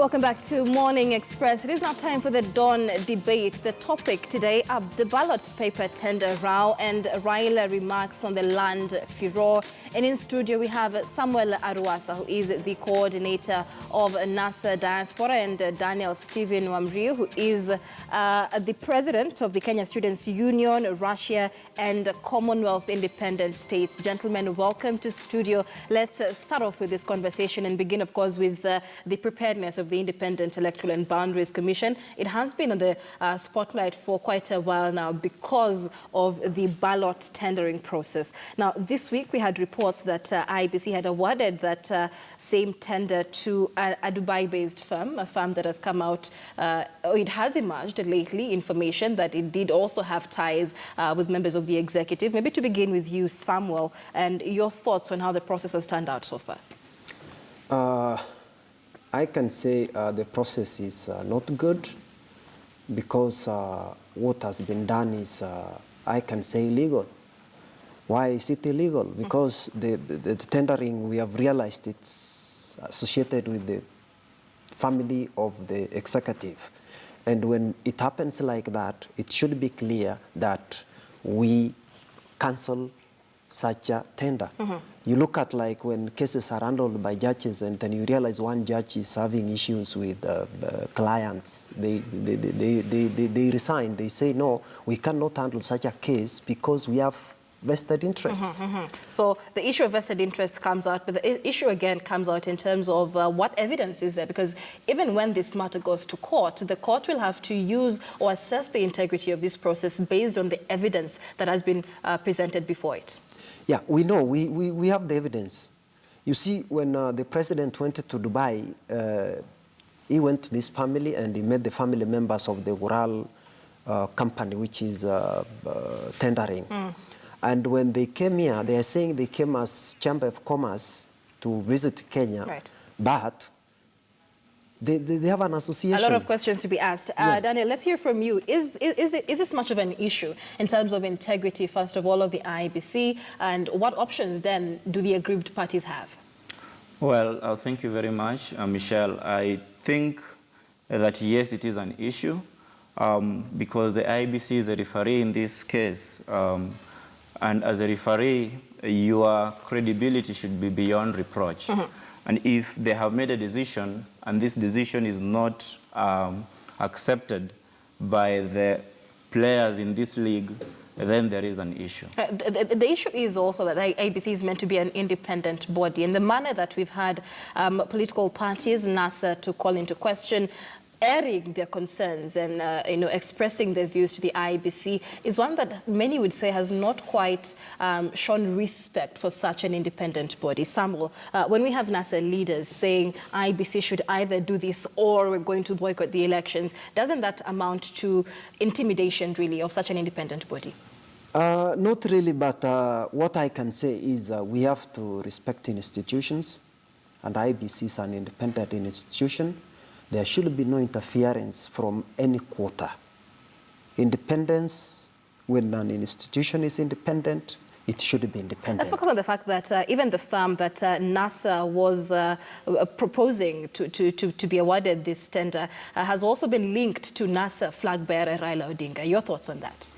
Welcome back to Morning Express. It is now time for the Dawn debate. The topic today are the ballot paper tender row and Raila remarks on the land furor. And in studio we have Samuel Aruasa, who is the coordinator of NASA Diaspora, and Daniel Stephen Wamriu, who is the president of the Kenya Students' Union, Russia and Commonwealth Independent States. Gentlemen, welcome to studio. Let's start off with this conversation and begin, of course, with the preparedness of the Independent Electoral and Boundaries Commission. It has been on the spotlight for quite a while now because of the ballot tendering process. Now, this week we had reports that IEBC had awarded that same tender to a Dubai-based firm, a firm that has come out, it has emerged lately, information that it did also have ties with members of the executive. Maybe to begin with you, Samuel, and your thoughts on how the process has turned out so far. I can say the process is not good because what has been done is, I can say, illegal. Why is it illegal? Because the tendering, we have realized it's associated with the family of the executive. And when it happens like that, it should be clear that we cancel such a tender. You look at like when cases are handled by judges and then you realize one judge is having issues with clients, they resign. They say, no, we cannot handle such a case because we have vested interests. So the issue of vested interest comes out, but the issue again comes out in terms of what evidence is there, because even when this matter goes to court, the court will have to use or assess the integrity of this process based on the evidence that has been presented before it. Yeah, we know. We have the evidence. You see, when the president went to Dubai, he went to this family and he met the family members of the Ural company, which is tendering. And when they came here, they are saying they came as Chamber of Commerce to visit Kenya, right. But they have an association. A lot of questions to be asked. Yeah. Daniel, let's hear from you. Is this much of an issue in terms of integrity, first of all, of the IEBC, and what options then do the aggrieved parties have? Well, thank you very much, Michelle. I think that yes, it is an issue because the IEBC is a referee in this case. And as a referee, your credibility should be beyond reproach. And if they have made a decision and this decision is not accepted by the players in this league, then there is an issue. The issue is also that the IEBC is meant to be an independent body. In the manner that we've had political parties, NASA, to call into question, airing their concerns and expressing their views to the IEBC is one that many would say has not quite shown respect for such an independent body. Samuel, when we have NASA leaders saying IEBC should either do this or we're going to boycott the elections, doesn't that amount to intimidation, really, of such an independent body? Not really, but what I can say is we have to respect institutions, and IEBC is an independent institution. There should be no interference from any quarter. Independence, when an institution is independent, it should be independent. Let's focus on the fact that even the firm that NASA was proposing to be awarded this tender has also been linked to NASA flag bearer Raila Odinga. Your thoughts on that?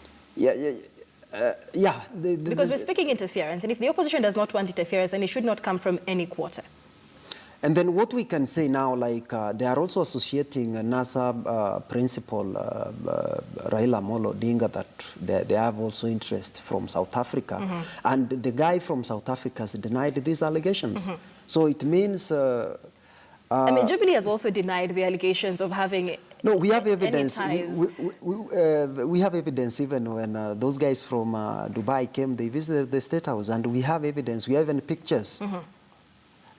Because we're speaking interference, and if the opposition does not want interference, then it should not come from any quarter. And then what we can say now, like they are also associating NASA principal Raila Molo Odinga that they have also interest from South Africa. And the guy from South Africa has denied these allegations. So it means... I mean, Jubilee has also denied the allegations of having... No, we have evidence. We have evidence even when those guys from Dubai came, they visited the State House, and we have evidence. We have even pictures.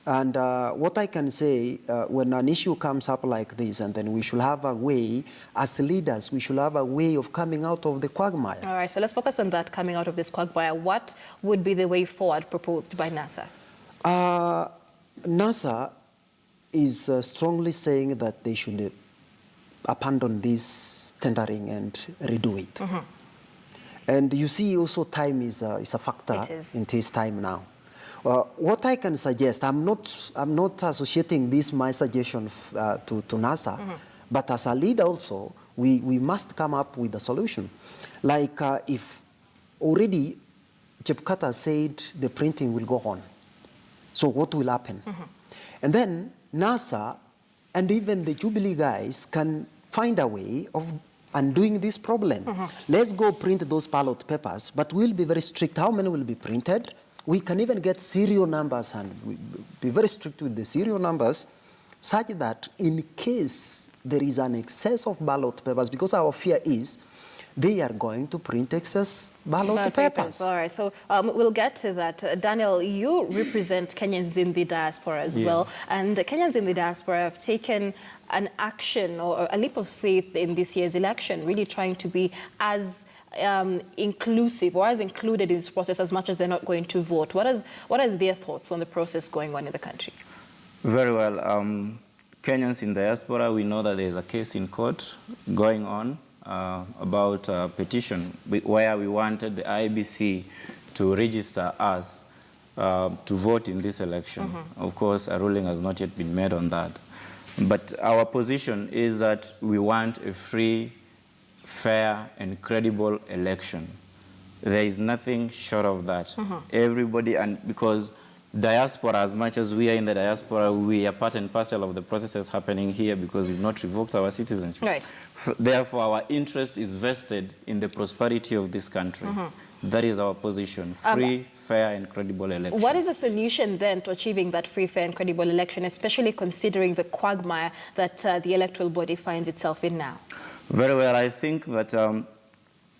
And what I can say, when an issue comes up like this, and then we should have a way, as leaders, we should have a way of coming out of the quagmire. All right, so let's focus on that, coming out of this quagmire. What would be the way forward proposed by NASA? NASA is strongly saying that they should abandon this tendering and redo it. And you see also time is a factor in this time now. What I can suggest, I'm not associating this my suggestion to NASA, but as a leader also, we must come up with a solution. Like if already Chepkata said the printing will go on, so what will happen? And then NASA and even the Jubilee guys can find a way of undoing this problem. Let's go print those ballot papers, but we'll be very strict. How many will be printed? We can even get serial numbers and be very strict with the serial numbers such that in case there is an excess of ballot papers, because our fear is they are going to print excess ballot papers. All right, so we'll get to that. Daniel, you represent Kenyans in the diaspora as well, and Kenyans in the diaspora have taken an action or a leap of faith in this year's election, really trying to be as inclusive or as included in this process as much as they're not going to vote. What are their thoughts on the process going on in the country? Very well. Kenyans in diaspora, we know that there's a case in court going on about a petition where we wanted the IBC to register us to vote in this election. Of course, a ruling has not yet been made on that. But our position is that we want a free, fair, and credible election. There is nothing short of that. Everybody, and because diaspora, as much as we are in the diaspora, we are part and parcel of the processes happening here because we've not revoked our citizenship. Right. Therefore, our interest is vested in the prosperity of this country. That is our position. Free, fair, and credible election. What is the solution then to achieving that free, fair, and credible election, especially considering the quagmire that the electoral body finds itself in now? Very well. I think that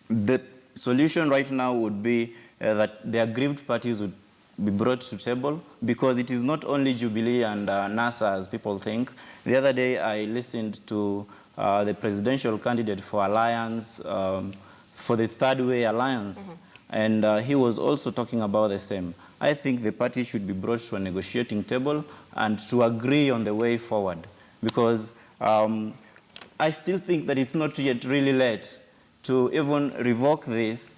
the solution right now would be that the aggrieved parties would be brought to table, because it is not only Jubilee and NASA as people think. The other day I listened to the presidential candidate for Alliance, for the Third Way Alliance, and he was also talking about the same. I think the party should be brought to a negotiating table and to agree on the way forward, because I still think that it's not yet really late to even revoke this,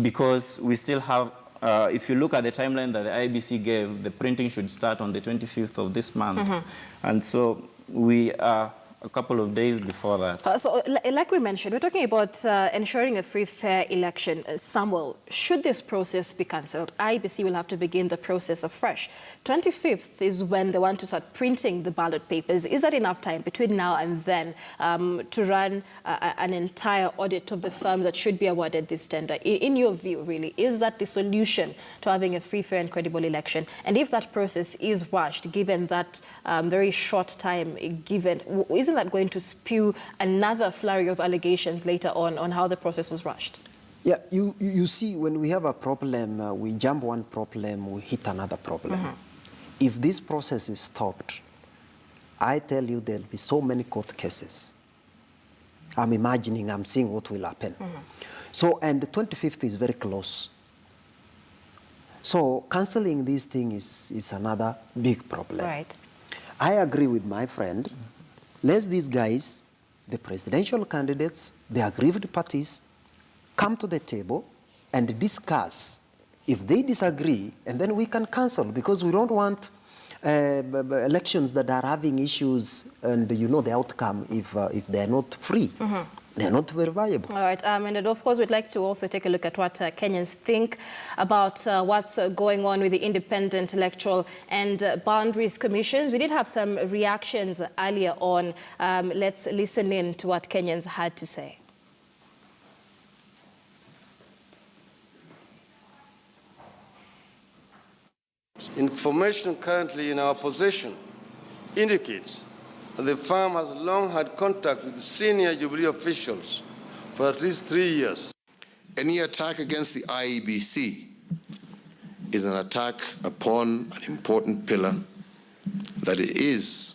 because we still have, if you look at the timeline that the IBC gave, the printing should start on the 25th of this month. And so we are a couple of days before that. So, like we mentioned, we're talking about ensuring a free, fair election. Samuel, should this process be cancelled, IBC will have to begin the process afresh. 25th is when they want to start printing the ballot papers. Is that enough time between now and then to run an entire audit of the firms that should be awarded this tender? In your view, really, is that the solution to having a free, fair, and credible election? And if that process is rushed, given that very short time given, isn't that going to spew another flurry of allegations later on how the process was rushed? Yeah, you see, when we have a problem, we jump one problem, we hit another problem. If this process is stopped, I tell you there'll be so many court cases. I'm imagining, I'm seeing what will happen. So, and the 25th is very close. So cancelling this thing is another big problem. Right. I agree with my friend. Let these guys, the presidential candidates, the aggrieved parties, come to the table and discuss. If they disagree, and then we can cancel, because we don't want elections that are having issues and you know the outcome if they're not free. They're not very viable. All right, and of course, we'd like to also take a look at what Kenyans think about what's going on with the Independent Electoral and Boundaries Commissions. We did have some reactions earlier on. Let's listen in to what Kenyans had to say. Information currently in our possession indicates that the firm has long had contact with senior Jubilee officials for at least 3 years. Any attack against the IEBC is an attack upon an important pillar that it is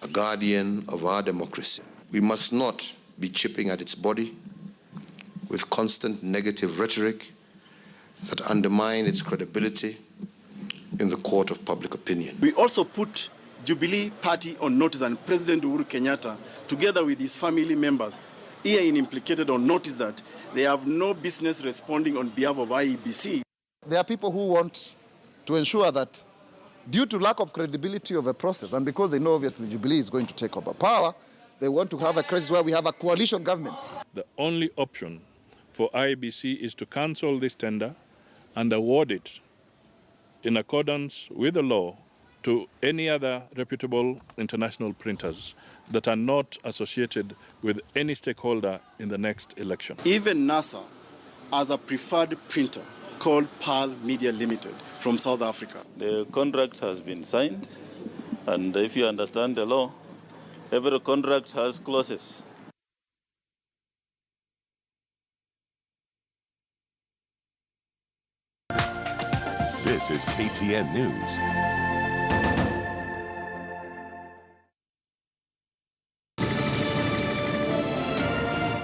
a guardian of our democracy. We must not be chipping at its body with constant negative rhetoric that undermine its credibility in the court of public opinion. We also put Jubilee Party on notice, and President Uhuru Kenyatta, together with his family members, here implicated on notice that they have no business responding on behalf of IEBC. There are people who want to ensure that, due to lack of credibility of a process, and because they know obviously Jubilee is going to take over power, they want to have a crisis where we have a coalition government. The only option for IEBC is to cancel this tender and award it in accordance with the law to any other reputable international printers that are not associated with any stakeholder in the next election. Even NASA as a preferred printer called Pearl Media Limited from South Africa. The contract has been signed, and if you understand the law, every contract has clauses. This is KTN News.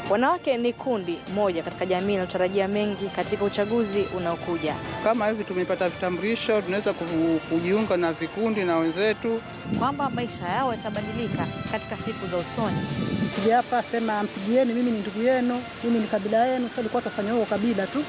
Wanawake ni kundi moja katika jamii inayotarajia mengi katika uchaguzi unaokuja. Kama hivi tumepata vitambulisho, tunaweza kujiunga na vikundi na wenzetu, kwamba maisha yao yatabadilika katika siku za usoni. Nikija hapa sema mpigieni, mimi ni ndugu yenu, mimi ni kabila yenu, sasa ilikuwa tufanya huo kabila tu.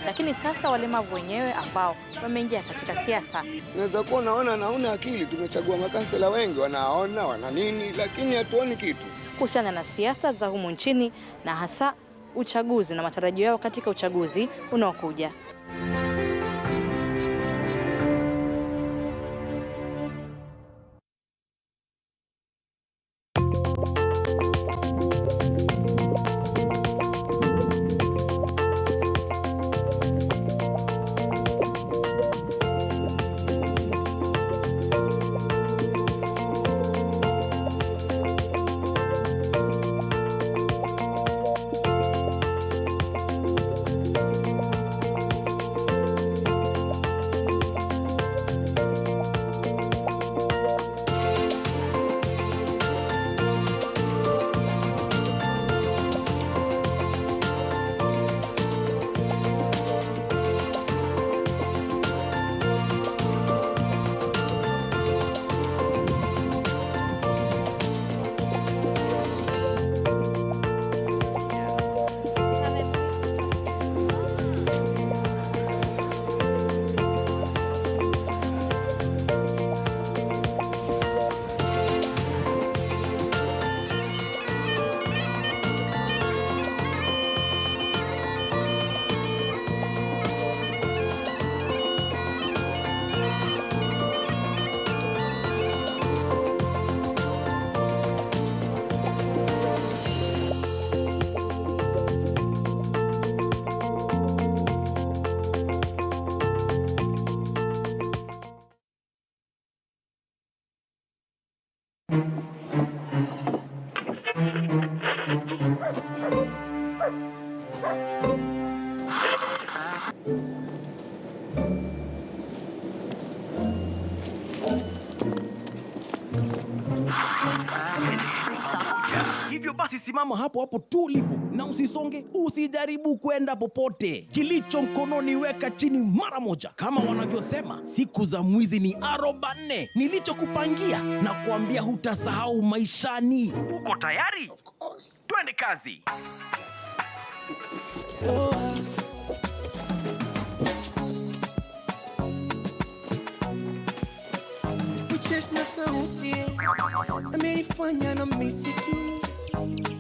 Lakini sasa walemavu wenyewe ambao wameingia katika siasa. Naweza kuwa naona akili, tumechagua makansela wengi, wanaona wana nini, lakini hatuoni kitu kuhusiana na siasa za humu nchini na hasa uchaguzi na matarajio yao katika uchaguzi unaokuja. Hivyo basi simama hapo hapo tu ulipo na usisonge, usijaribu kwenda popote. Kilicho mkononi weka chini mara moja. Kama wanavyosema, siku za mwizi ni 40. Nilichokupangia na kuambia hutasahau maishani. Uko tayari? Of course. Twende kazi. Kuchesha sauti amenifanya na misi tu,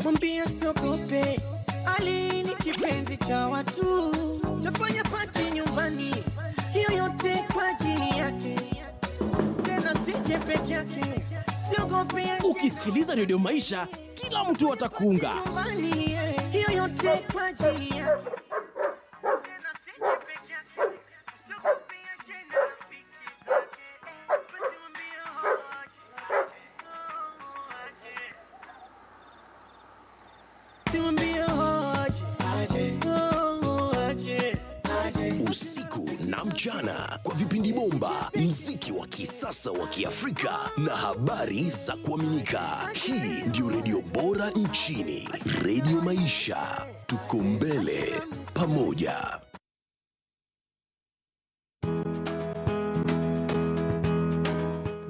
mwambia siogope, Ali ni kipenzi cha watu, tafanya pati nyumbani, hiyo yote kwa ajili yake, tena sije peke yake, siogope. Ukisikiliza Radio Maisha, kila mtu atakuunga. Hiyo yote kwa ajili yake. Usiku na mchana kwa vipindi bomba, muziki wa kisasa wa Kiafrika na habari za kuaminika. Hii ndio redio bora nchini, Radio Maisha. Tuko mbele pamoja.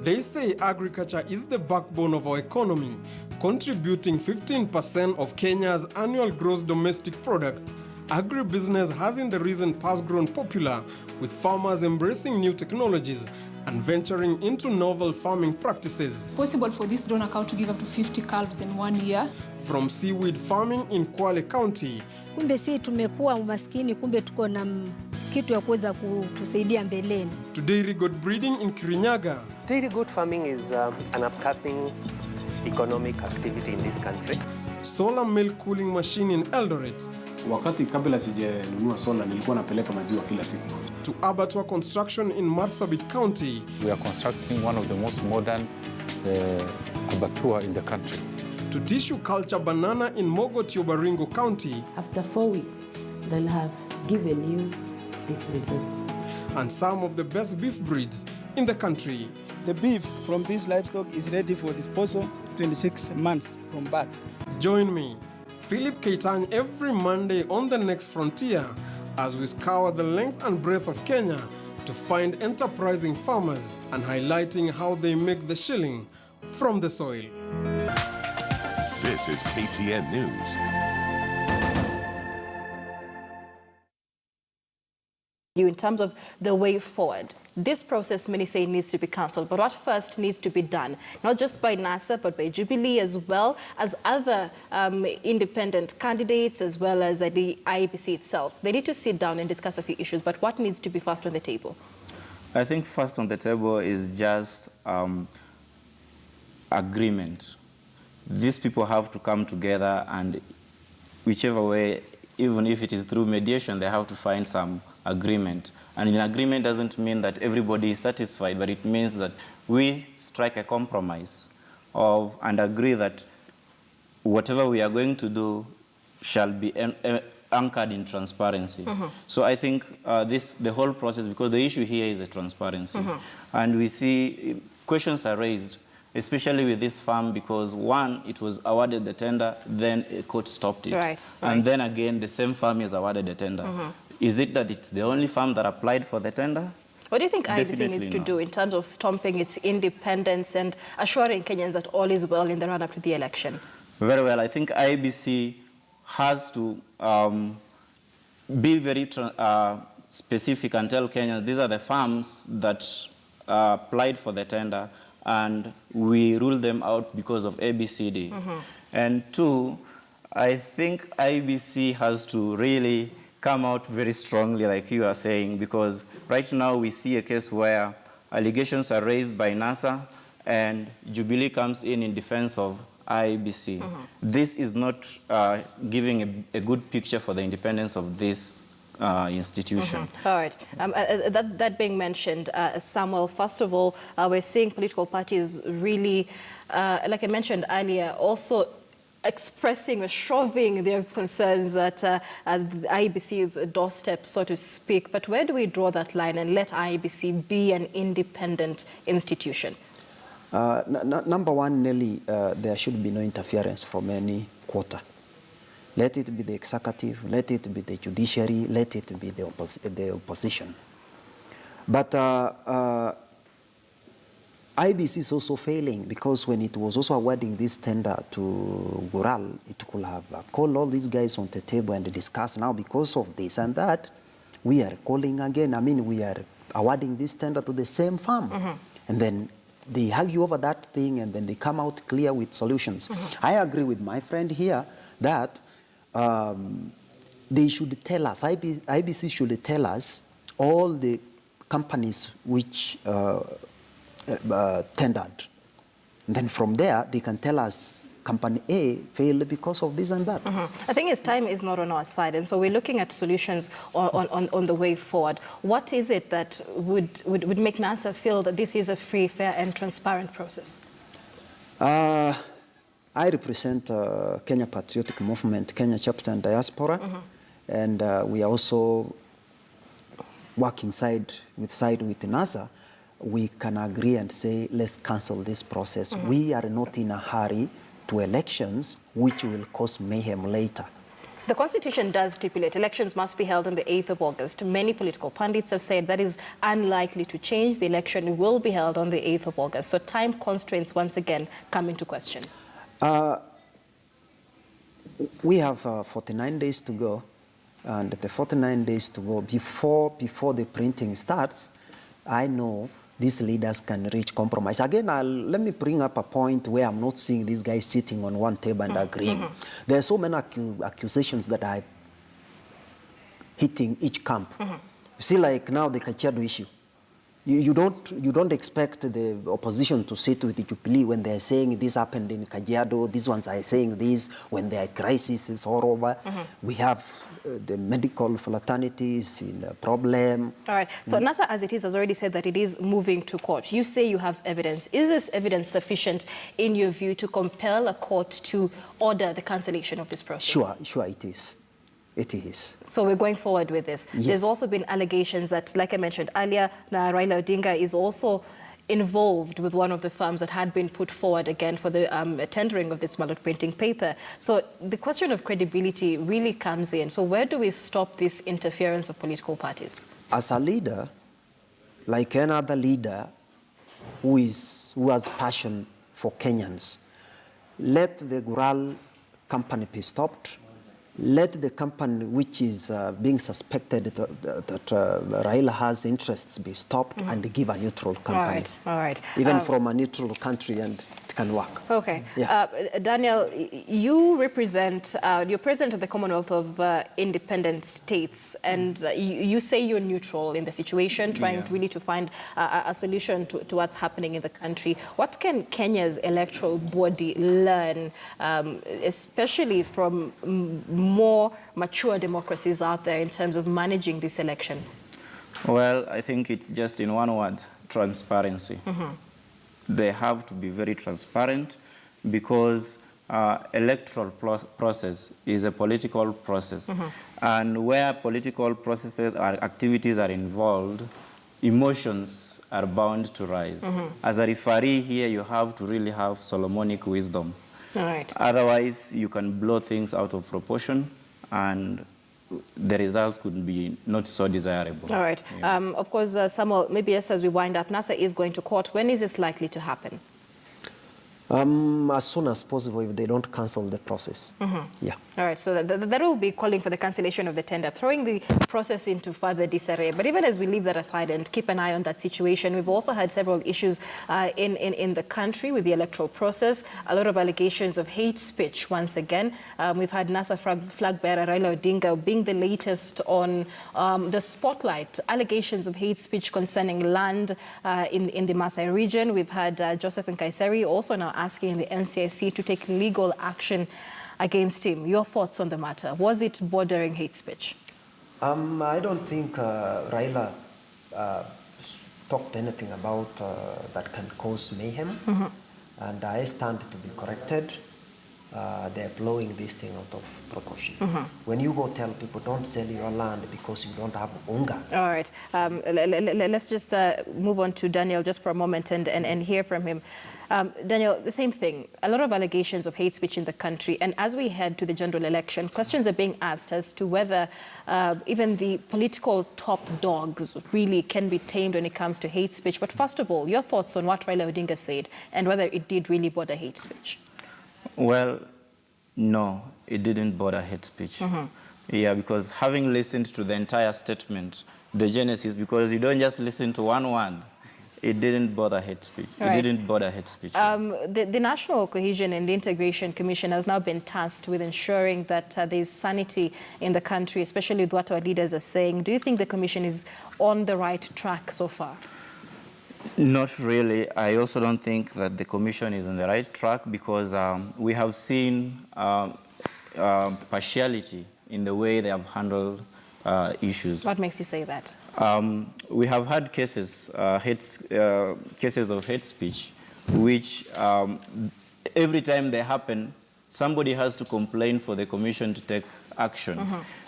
They say agriculture is the backbone of our economy, contributing 15% of Kenya's annual gross domestic product agribusiness has in the recent past grown popular, with farmers embracing new technologies and venturing into novel farming practices. Possible for this donor cow to give up to 50 calves in 1 year. From seaweed farming in Kwale County, kumbe si tumekuwa umaskini, kumbe tuko na kitu ya kuweza kutusaidia mbeleni, to dairy goat breeding in Kirinyaga. Dairy goat farming is an upcoming economic activity in this country. Solar milk cooling machine in Eldoret. Wakati kabla sijanunua solar nilikuwa napeleka maziwa kila siku. To abattoir construction in Marsabit County. We are constructing one of the most modern abattoir in the country. To tissue culture banana in Mogotio Baringo County. After 4 weeks, they'll have given you this result. And some of the best beef breeds in the country. The beef from this livestock is ready for disposal 26 months from birth. Join me, Philip Keitany, every Monday on The Next Frontier as we scour the length and breadth of Kenya to find enterprising farmers and highlighting how they make the shilling from the soil. This is KTN News. In terms of the way forward, this process, many say, needs to be cancelled. But what first needs to be done, not just by NASA, but by Jubilee, as well as other independent candidates, as well as the IEBC itself? They need to sit down and discuss a few issues. But what needs to be first on the table? I think first on the table is just agreement. These people have to come together, and whichever way, even if it is through mediation, they have to find some agreement. And an agreement doesn't mean that everybody is satisfied, but it means that we strike a compromise and agree that whatever we are going to do shall be anchored in transparency. So I think the whole process, because the issue here is the transparency. And we see questions are raised, especially with this farm, because one, it was awarded the tender, then a court stopped it. And then again, the same farm is awarded the tender. Is it that it's the only farm that applied for the tender? What do you think IEBC needs to do in terms of stomping its independence and assuring Kenyans that all is well in the run-up to the election? Very well. I think IEBC has to be very specific and tell Kenyans these are the farms that applied for the tender, and we rule them out because of ABCD. And two, I think IEBC has to really come out very strongly, like you are saying, because right now we see a case where allegations are raised by NASA and Jubilee comes in defense of IEBC. This is not giving a good picture for the independence of this institution. All right. That being mentioned, Samuel, first of all, we're seeing political parties really, like I mentioned earlier, also expressing or shoving their concerns at IEBC's doorstep, so to speak. But where do we draw that line and let IEBC be an independent institution? Number one, Nelly, there should be no interference from any quarter. Let it be the executive, let it be the judiciary, let it be the opposition. But IEBC is also failing, because when it was also awarding this tender to Gural, it could have called all these guys on the table and discuss. Now, because of this and that, we are calling again. I mean, we are awarding this tender to the same farm. And then they argue over that thing, and then they come out clear with solutions. I agree with my friend here that they should tell us, IEBC should tell us all the companies which tendered. And then from there, they can tell us company A failed because of this and that. I think its time is not on our side, and so we're looking at solutions on the way forward. What is it that would make NASA feel that this is a free, fair, and transparent process? I represent Kenya Patriotic Movement, Kenya Chapter and Diaspora, and we are also working side with NASA. We can agree and say, let's cancel this process. We are not in a hurry to elections, which will cause mayhem later. The Constitution does stipulate elections must be held on the 8th of August. Many political pundits have said that is unlikely to change. The election will be held on the 8th of August. So time constraints once again come into question. We have 49 days to go and the 49 days to go before the printing starts, I know these leaders can reach compromise. Again, let me bring up a point where I'm not seeing these guys sitting on one table and agreeing. There are so many accusations that are hitting each camp. You see, like now the Kajiado issue. You don't expect the opposition to sit with the Jubilee when they're saying this happened in Kajiado, these ones are saying this, when there are crises all over. We have the medical fraternities in a problem. All right, so NASA as it is has already said that it is moving to court. You say you have evidence. Is this evidence sufficient in your view to compel a court to order the cancellation of this process? Sure it is. It is. So we're going forward with this. Yes. There's also been allegations that, like I mentioned earlier, Raila Odinga is also involved with one of the firms that had been put forward again for the tendering of this ballot printing paper. So the question of credibility really comes in. So where do we stop this interference of political parties? As a leader, like any other leader who has passion for Kenyans, let the Gural company be stopped. Let the company which is being suspected that Raila has interests be stopped and give a neutral company. All right. Even from a neutral country, and it can work. Okay. Yeah. Daniel, you represent, you're president of the Commonwealth of Independent States, and you say you're neutral in the situation, trying really to find a solution to what's happening in the country. What can Kenya's electoral body learn, especially from more mature democracies out there in terms of managing this election? Well, I think it's just in one word, transparency. They have to be very transparent because electoral process is a political process. And where political processes or activities are involved, emotions are bound to rise. As a referee here, you have to really have Solomonic wisdom. All right. Otherwise, you can blow things out of proportion and the results could be not so desirable. All right. Yeah. Of course, Samuel, maybe just as we wind up, NASA is going to court. When is this likely to happen? As soon as possible if they don't cancel the process. Yeah. All right, so that will be calling for the cancellation of the tender, throwing the process into further disarray. But even as we leave that aside and keep an eye on that situation, we've also had several issues in the country with the electoral process, a lot of allegations of hate speech once again. We've had NASA flag bearer Raila Odinga being the latest on the spotlight, allegations of hate speech concerning land in the Masai region. We've had Joseph Nkaiseri also now asking the NCIC to take legal action against him. Your thoughts on the matter? Was it bordering hate speech? I don't think Raila talked anything about that can cause mayhem, and I stand to be corrected. They're blowing this thing out of proportion. When you go tell people don't sell your land because you don't have unga. All right. Let's just move on to Daniel just for a moment and hear from him. Daniel, the same thing. A lot of allegations of hate speech in the country. And as we head to the general election, questions are being asked as to whether even the political top dogs really can be tamed when it comes to hate speech. But first of all, your thoughts on what Raila Odinga said and whether it did really border hate speech. Well, no, it didn't border hate speech. Yeah, because having listened to the entire statement, the genesis, because you don't just listen to one word, it didn't bother hate speech. Right. It didn't bother hate speech. The National Cohesion and Integration Commission has now been tasked with ensuring that there's sanity in the country, especially with what our leaders are saying. Do you think the Commission is on the right track so far? Not really. I also don't think that the Commission is on the right track because we have seen partiality in the way they have handled issues. What makes you say that? We have had cases, cases of hate speech, which every time they happen, somebody has to complain for the Commission to take action.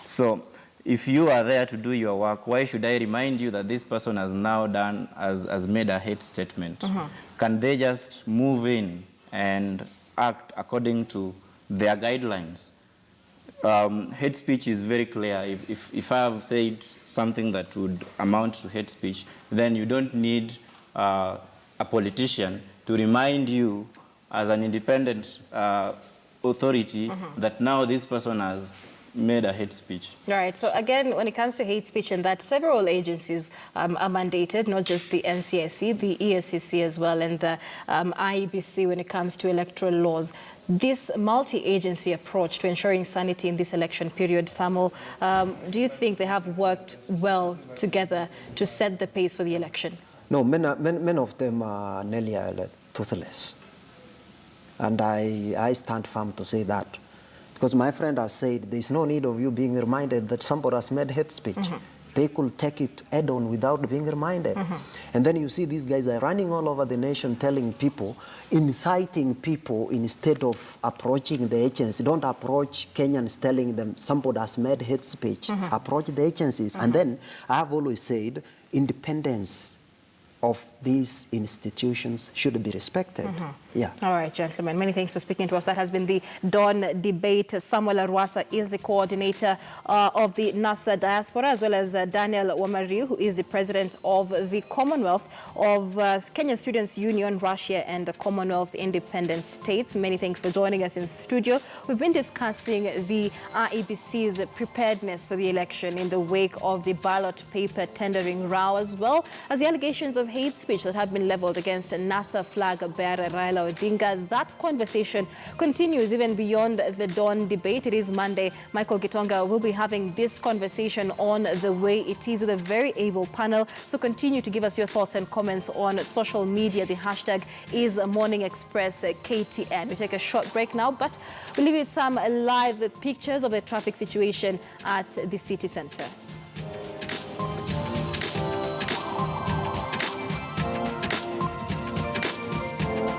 So if you are there to do your work, why should I remind you that this person has now done, has made a hate statement? Can they just move in and act according to their guidelines? Hate speech is very clear. If I have said something that would amount to hate speech, then you don't need a politician to remind you as an independent authority that now this person has made a hate speech. All right. So again, when it comes to hate speech, and that several agencies are mandated, not just the NCIC, the ESCC as well, and the IEBC when it comes to electoral laws. This multi-agency approach to ensuring sanity in this election period, Samuel, do you think they have worked well together to set the pace for the election? No, many of them are nearly toothless. And I stand firm to say that. Because my friend has said there's no need of you being reminded that somebody has made hate speech. They could take it head-on without being reminded. And then you see these guys are running all over the nation telling people, inciting people instead of approaching the agency. Don't approach Kenyans telling them somebody has made hate speech. Approach the agencies. And then I have always said independence of these institutions should be respected. Yeah. All right, gentlemen. Many thanks for speaking to us. That has been the Dawn debate. Samuel Arwasa is the coordinator of the NASA diaspora, as well as Daniel Wamariu, who is the president of the Commonwealth of Kenya Students Union, Russia, and the Commonwealth Independent States. Many thanks for joining us in studio. We've been discussing the IEBC's preparedness for the election in the wake of the ballot paper tendering row, as well as the allegations of hate speech that have been leveled against NASA flag bearer Raila Odinga. That conversation continues even beyond the Dawn debate. It is Monday. Michael Gitonga will be having this conversation on the way it is with a very able panel. So continue to give us your thoughts and comments on social media. The hashtag is Morning Express KTN. We take a short break now, but we'll leave you with some live pictures of the traffic situation at the city center.